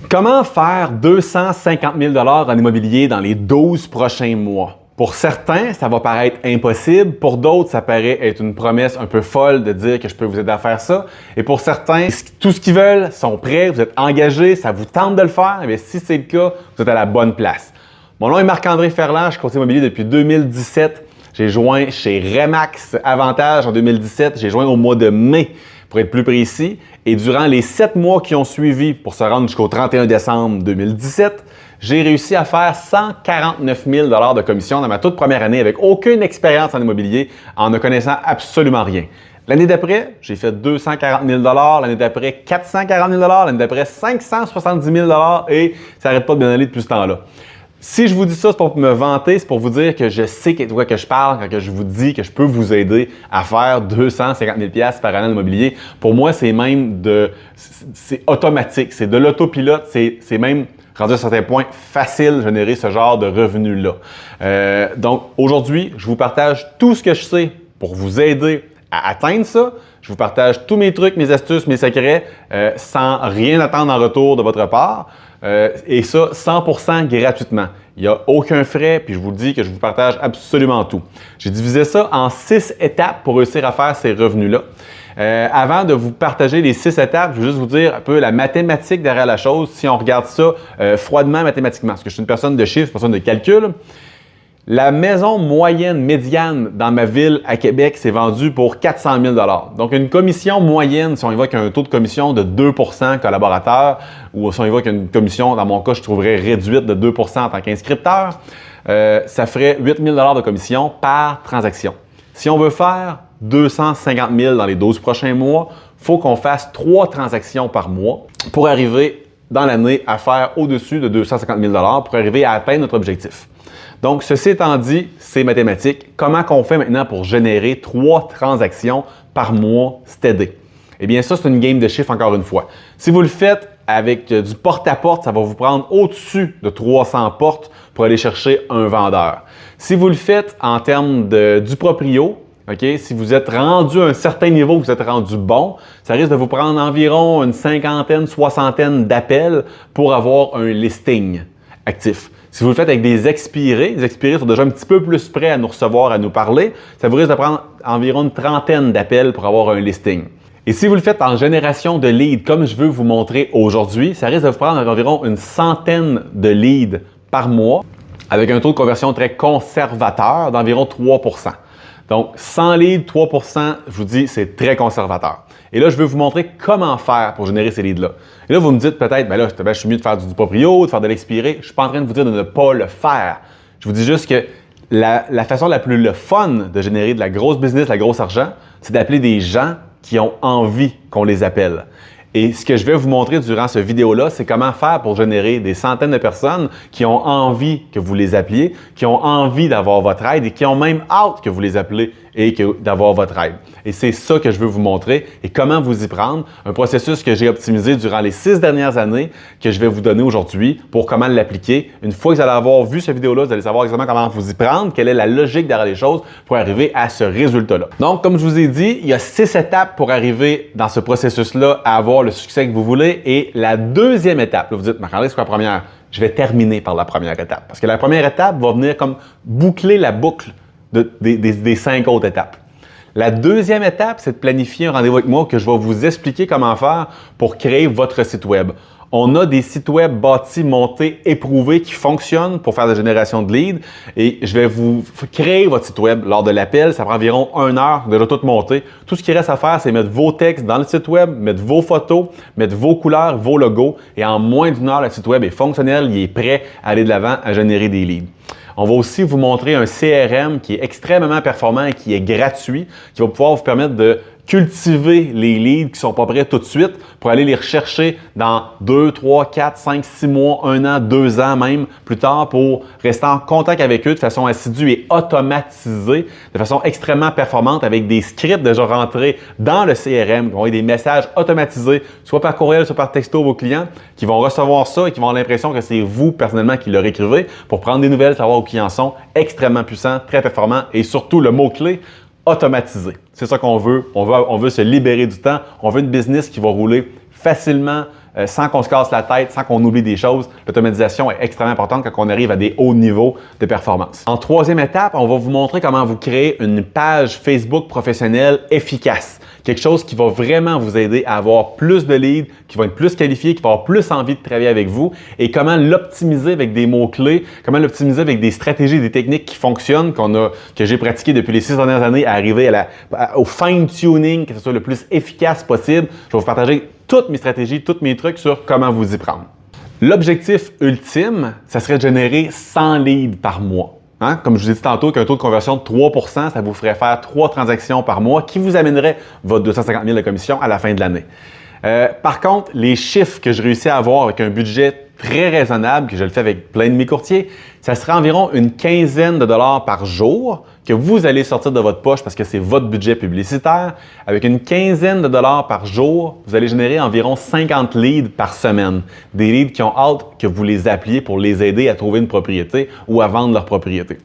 Comment faire 250 000 $ en immobilier dans les 12 prochains mois? Pour certains, ça va paraître impossible. Pour d'autres, ça paraît être une promesse un peu folle de dire que je peux vous aider à faire ça. Et pour certains, tout ce qu'ils veulent, sont prêts, vous êtes engagés, ça vous tente de le faire. Mais si c'est le cas, vous êtes à la bonne place. Mon nom est Marc-André Ferland, je suis courtier immobilier depuis 2017. J'ai joint chez Remax Avantage en 2017. J'ai joint au mois de mai, pour être plus précis. Et durant les 7 mois qui ont suivi pour se rendre jusqu'au 31 décembre 2017, j'ai réussi à faire 149 000 $ de commission dans ma toute première année avec aucune expérience en immobilier, en ne connaissant absolument rien. L'année d'après, j'ai fait 240 000 $, l'année d'après 440 000 $, l'année d'après 570 000 $ et ça n'arrête pas de bien aller depuis ce temps-là. Si je vous dis ça, c'est pour me vanter, c'est pour vous dire que je sais de quoi que je parle quand je vous dis que je peux vous aider à faire 250 000 $ par année en immobilier. Pour moi, c'est même c'est automatique, c'est de l'autopilote, c'est même rendu à un certain point facile de générer ce genre de revenus-là. Donc aujourd'hui, je vous partage tout ce que je sais pour vous aider à atteindre ça. Je vous partage tous mes trucs, mes astuces, mes secrets sans rien attendre en retour de votre part. Et ça, 100% gratuitement. Il n'y a aucun frais, puis je vous dis que je vous partage absolument tout. J'ai divisé ça en 6 étapes pour réussir à faire ces revenus-là. Avant de vous partager les 6 étapes, je veux juste vous dire un peu la mathématique derrière la chose. Si on regarde ça froidement mathématiquement, parce que je suis une personne de chiffres, une personne de calcul. La maison moyenne médiane dans ma ville à Québec s'est vendue pour 400 000 $. Donc, une commission moyenne, si on évoque un taux de commission de 2 % collaborateur, ou si on évoque une commission, dans mon cas, je trouverais réduite de 2 % en tant qu'inscripteur, ça ferait 8 000 $ de commission par transaction. Si on veut faire 250 000 dans les 12 prochains mois, il faut qu'on fasse 3 transactions par mois pour arriver dans l'année à faire au-dessus de 250 000 $ pour arriver à atteindre notre objectif. Donc, ceci étant dit, c'est mathématique. Comment qu'on fait maintenant pour générer 3 transactions par mois steady? Eh bien, ça, c'est une game de chiffres encore une fois. Si vous le faites avec du porte-à-porte, ça va vous prendre au-dessus de 300 portes pour aller chercher un vendeur. Si vous le faites en termes du proprio, si vous êtes rendu à un certain niveau, vous êtes rendu bon, ça risque de vous prendre environ une cinquantaine, soixantaine d'appels pour avoir un listing actif. Si vous le faites avec des expirés sont déjà un petit peu plus prêts à nous recevoir, à nous parler, ça vous risque de prendre environ une trentaine d'appels pour avoir un listing. Et si vous le faites en génération de leads, comme je veux vous montrer aujourd'hui, ça risque de vous prendre environ une centaine de leads par mois avec un taux de conversion très conservateur d'environ 3 %. Donc, 100 leads, 3 %, je vous dis, c'est très conservateur. Et là, je vais vous montrer comment faire pour générer ces leads-là. Et là, vous me dites peut-être, je suis mieux de faire du proprio, de faire de l'expiré. Je ne suis pas en train de vous dire de ne pas le faire. Je vous dis juste que la façon la plus fun de générer de la grosse business, de la grosse argent, c'est d'appeler des gens qui ont envie qu'on les appelle. Et ce que je vais vous montrer durant cette vidéo-là, c'est comment faire pour générer des centaines de personnes qui ont envie que vous les appeliez, qui ont envie d'avoir votre aide et qui ont même hâte que vous les appelez et d'avoir votre aide. Et c'est ça que je veux vous montrer et comment vous y prendre. Un processus que j'ai optimisé durant les 6 dernières années que je vais vous donner aujourd'hui pour comment l'appliquer. Une fois que vous allez avoir vu cette vidéo-là, vous allez savoir exactement comment vous y prendre, quelle est la logique derrière les choses pour arriver à ce résultat-là. Donc, comme je vous ai dit, il y a 6 étapes pour arriver dans ce processus-là à avoir le succès que vous voulez. Et la deuxième étape, là, vous dites, Marc-André, c'est quoi la première? Je vais terminer par la première étape. Parce que la première étape va venir comme boucler la boucle des 5 autres étapes. La deuxième étape, c'est de planifier un rendez-vous avec moi que je vais vous expliquer comment faire pour créer votre site web. On a des sites web bâtis, montés, éprouvés qui fonctionnent pour faire de la génération de leads et je vais vous créer votre site web lors de l'appel. Ça prend environ 1 heure de tout monter. Tout ce qui reste à faire, c'est mettre vos textes dans le site web, mettre vos photos, mettre vos couleurs, vos logos et en moins d'1 heure, le site web est fonctionnel, il est prêt à aller de l'avant à générer des leads. On va aussi vous montrer un CRM qui est extrêmement performant et qui est gratuit, qui va pouvoir vous permettre de cultiver les leads qui ne sont pas prêts tout de suite pour aller les rechercher dans 2, 3, 4, 5, 6 mois, 1 an, 2 ans même plus tard pour rester en contact avec eux de façon assidue et automatisée, de façon extrêmement performante avec des scripts déjà rentrés dans le CRM, qui vont avoir des messages automatisés, soit par courriel, soit par texto à vos clients, qui vont recevoir ça et qui vont avoir l'impression que c'est vous personnellement qui leur écrivez pour prendre des nouvelles, savoir où ils en sont, extrêmement puissant, très performant et surtout le mot-clé, automatisé. C'est ça qu'on veut. On veut se libérer du temps. On veut une business qui va rouler facilement sans qu'on se casse la tête, sans qu'on oublie des choses. L'automatisation est extrêmement importante quand on arrive à des hauts niveaux de performance. En troisième étape, on va vous montrer comment vous créer une page Facebook professionnelle efficace. Quelque chose qui va vraiment vous aider à avoir plus de leads, qui va être plus qualifié, qui va avoir plus envie de travailler avec vous et comment l'optimiser avec des mots-clés, comment l'optimiser avec des stratégies, des techniques qui fonctionnent, que j'ai pratiquées depuis les 6 dernières années à arriver au fine-tuning, que ce soit le plus efficace possible. Je vais vous partager toutes mes stratégies, tous mes trucs sur comment vous y prendre. L'objectif ultime, ça serait de générer 100 leads par mois. Hein? Comme je vous ai dit tantôt, qu'un taux de conversion de 3 %, ça vous ferait faire 3 transactions par mois qui vous amènerait votre 250 000 de commission à la fin de l'année. Par contre, les chiffres que je réussis à avoir avec un budget très raisonnable, que je le fais avec plein de mes courtiers, ça serait environ une quinzaine de dollars par jour que vous allez sortir de votre poche parce que c'est votre budget publicitaire. Avec une quinzaine de dollars par jour, vous allez générer environ 50 leads par semaine. Des leads qui ont hâte que vous les appeliez pour les aider à trouver une propriété ou à vendre leur propriété.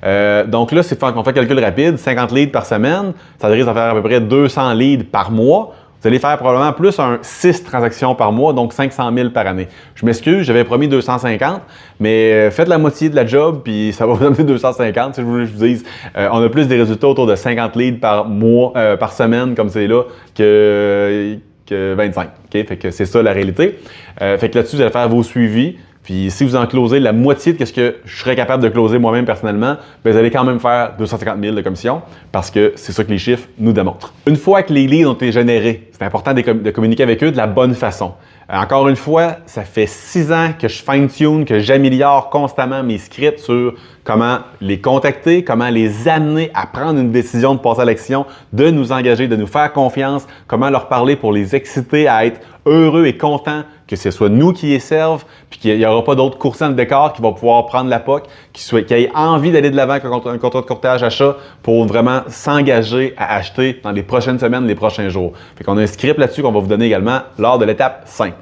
Donc là, on fait un calcul rapide, 50 leads par semaine, ça risque de faire à peu près 200 leads par mois. Vous allez faire probablement plus 6 transactions par mois, donc 500 000 par année. Je m'excuse, j'avais promis 250, mais faites la moitié de la job, puis ça va vous donner 250. Si je voulais que je vous dise, on a plus des résultats autour de 50 leads par mois, par semaine, comme c'est là, que 25. Okay? Fait que c'est ça la réalité. Fait que là-dessus, vous allez faire vos suivis. Puis si vous en closez la moitié de ce que je serais capable de closer moi-même personnellement, bien, vous allez quand même faire 250 000 de commission parce que c'est ça que les chiffres nous démontrent. Une fois que les leads ont été générés, c'est important de communiquer avec eux de la bonne façon. Encore une fois, ça fait 6 ans que je fine-tune, que j'améliore constamment mes scripts sur comment les contacter, comment les amener à prendre une décision de passer à l'action, de nous engager, de nous faire confiance, comment leur parler pour les exciter à être heureux et contents que ce soit nous qui les servent, puis qu'il n'y aura pas d'autres courtiers dans le décor qui vont pouvoir prendre la POC, qui aient envie d'aller de l'avant avec un contrat de courtage achat pour vraiment s'engager à acheter dans les prochaines semaines, les prochains jours. Fait qu'on a un script là-dessus qu'on va vous donner également lors de l'étape 5.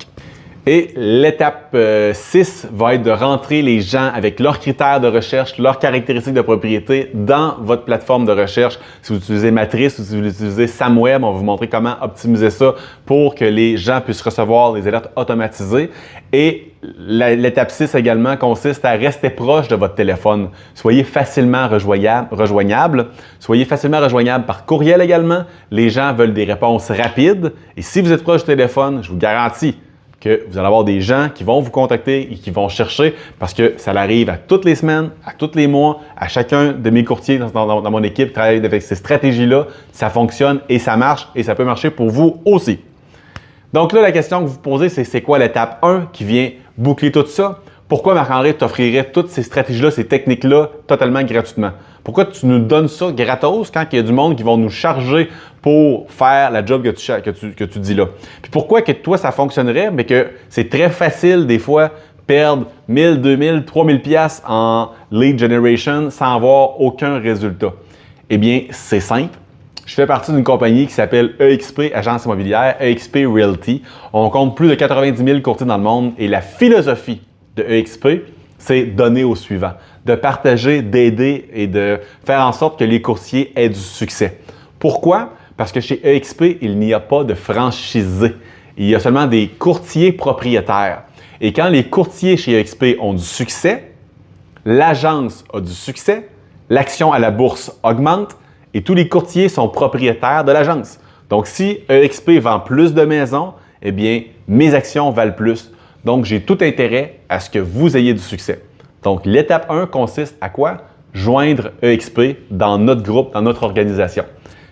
Et l'étape 6 va être de rentrer les gens avec leurs critères de recherche, leurs caractéristiques de propriété dans votre plateforme de recherche. Si vous utilisez Matrice ou si vous utilisez SamWeb, on va vous montrer comment optimiser ça pour que les gens puissent recevoir des alertes automatisées. Et l'étape 6 également consiste à rester proche de votre téléphone. Soyez facilement rejoignable. Soyez facilement rejoignable par courriel également. Les gens veulent des réponses rapides. Et si vous êtes proche du téléphone, je vous garantis que vous allez avoir des gens qui vont vous contacter et qui vont chercher parce que ça arrive à toutes les semaines, à tous les mois, à chacun de mes courtiers dans mon équipe qui travaille avec ces stratégies-là. Ça fonctionne et ça marche et ça peut marcher pour vous aussi. Donc là, la question que vous vous posez, c'est quoi l'étape 1 qui vient boucler tout ça? Pourquoi Marc-André t'offrirait toutes ces stratégies-là, ces techniques-là totalement gratuitement? Pourquoi tu nous donnes ça gratos quand il y a du monde qui vont nous charger pour faire la job que tu dis là? Puis pourquoi que toi, ça fonctionnerait, mais que c'est très facile des fois perdre 1000, 2000, 3000 pièces en lead generation sans avoir aucun résultat? Eh bien, c'est simple. Je fais partie d'une compagnie qui s'appelle EXP Agence Immobilière, EXP Realty. On compte plus de 90 000 courtiers dans le monde et la philosophie de EXP, c'est donner au suivant, de partager, d'aider et de faire en sorte que les courtiers aient du succès. Pourquoi? Parce que chez EXP, il n'y a pas de franchisés. Il y a seulement des courtiers propriétaires. Et quand les courtiers chez EXP ont du succès, l'agence a du succès, l'action à la bourse augmente et tous les courtiers sont propriétaires de l'agence. Donc, si EXP vend plus de maisons, eh bien, mes actions valent plus. Donc, j'ai tout intérêt à ce que vous ayez du succès. Donc, l'étape 1 consiste à quoi? Joindre EXP dans notre groupe, dans notre organisation.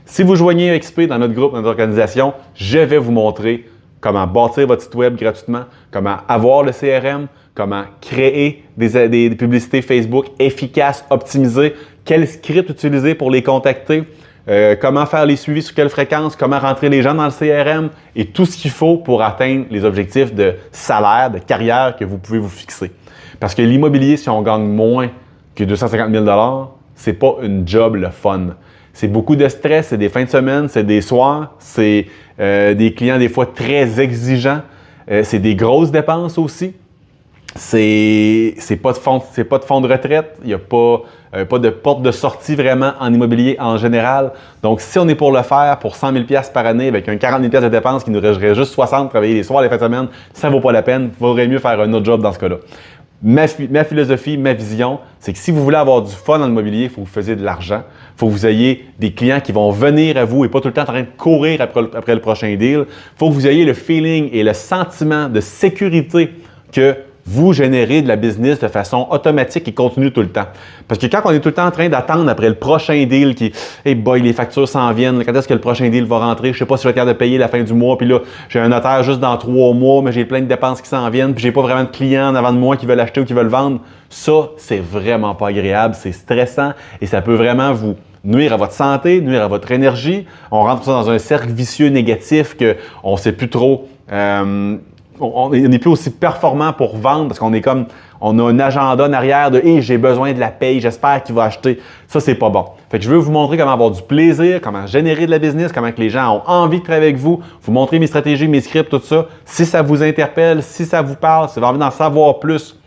Si vous joignez EXP dans notre groupe, dans notre organisation, je vais vous montrer comment bâtir votre site web gratuitement, comment avoir le CRM, comment créer des publicités Facebook efficaces, optimisées, quel script utiliser pour les contacter, comment faire les suivis sur quelle fréquence, comment rentrer les gens dans le CRM et tout ce qu'il faut pour atteindre les objectifs de salaire, de carrière que vous pouvez vous fixer. Parce que l'immobilier, si on gagne moins que 250 000 $, c'est pas une job le fun. C'est beaucoup de stress, c'est des fins de semaine, c'est des soirs, c'est des clients des fois très exigeants, c'est des grosses dépenses aussi. c'est pas de fonds de retraite, il n'y a pas de porte de sortie vraiment en immobilier en général. Donc, si on est pour le faire pour 100 000 $ par année avec un 40 000 $ de dépenses qui nous resterait juste 60, travailler les soirs, les fins de semaine, ça ne vaut pas la peine. Il vaudrait mieux faire un autre job dans ce cas-là. Ma philosophie, ma vision, c'est que si vous voulez avoir du fun dans l'immobilier, il faut que vous fassiez de l'argent. Il faut que vous ayez des clients qui vont venir à vous et pas tout le temps en train de courir après le prochain deal. Il faut que vous ayez le feeling et le sentiment de sécurité que vous générez de la business de façon automatique et continue tout le temps. Parce que quand on est tout le temps en train d'attendre après le prochain deal qui, hey boy, les factures s'en viennent, quand est-ce que le prochain deal va rentrer, je sais pas si je vais être capable de payer la fin du mois, puis là, j'ai un notaire juste dans 3 mois, mais j'ai plein de dépenses qui s'en viennent, puis j'ai pas vraiment de clients en avant de moi qui veulent acheter ou qui veulent vendre. Ça, c'est vraiment pas agréable, c'est stressant et ça peut vraiment vous nuire à votre santé, nuire à votre énergie. On rentre dans un cercle vicieux négatif qu'on ne sait plus trop. On n'est plus aussi performant pour vendre parce qu'on est comme, on a un agenda en arrière de « Hey, j'ai besoin de la paye, j'espère qu'il va acheter ». Ça, c'est pas bon. Fait que je veux vous montrer comment avoir du plaisir, comment générer de la business, comment que les gens ont envie de travailler avec vous, vous montrer mes stratégies, mes scripts, tout ça. Si ça vous interpelle, si ça vous parle, si vous avez envie d'en savoir plus,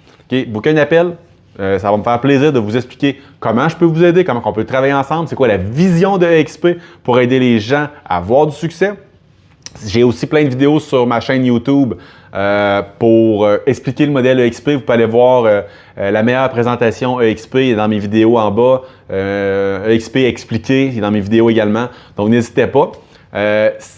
booker un appel. Ça va me faire plaisir de vous expliquer comment je peux vous aider, comment on peut travailler ensemble, c'est quoi la vision de EXP pour aider les gens à avoir du succès. J'ai aussi plein de vidéos sur ma chaîne YouTube pour expliquer le modèle EXP. Vous pouvez aller voir la meilleure présentation EXP dans mes vidéos en bas. EXP expliqué, c'est dans mes vidéos également. Donc, n'hésitez pas.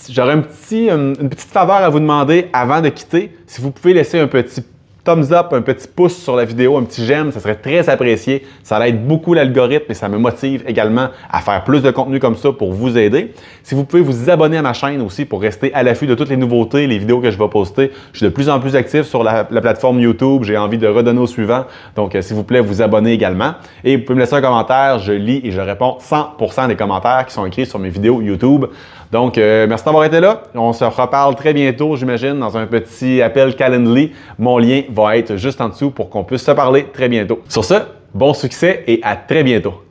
J'aurais une petite faveur à vous demander avant de quitter. Si vous pouvez laisser un petit thumbs up, un petit pouce sur la vidéo, un petit j'aime, ça serait très apprécié. Ça aide beaucoup l'algorithme et ça me motive également à faire plus de contenu comme ça pour vous aider. Si vous pouvez vous abonner à ma chaîne aussi pour rester à l'affût de toutes les nouveautés, les vidéos que je vais poster. Je suis de plus en plus actif sur la plateforme YouTube. J'ai envie de redonner au suivant. Donc, s'il vous plaît, vous abonnez également. Et vous pouvez me laisser un commentaire. Je lis et je réponds 100% des commentaires qui sont écrits sur mes vidéos YouTube. Donc, merci d'avoir été là. On se reparle très bientôt, j'imagine, dans un petit appel Calendly. Mon lien va être juste en dessous pour qu'on puisse se parler très bientôt. Sur ce, bon succès et à très bientôt.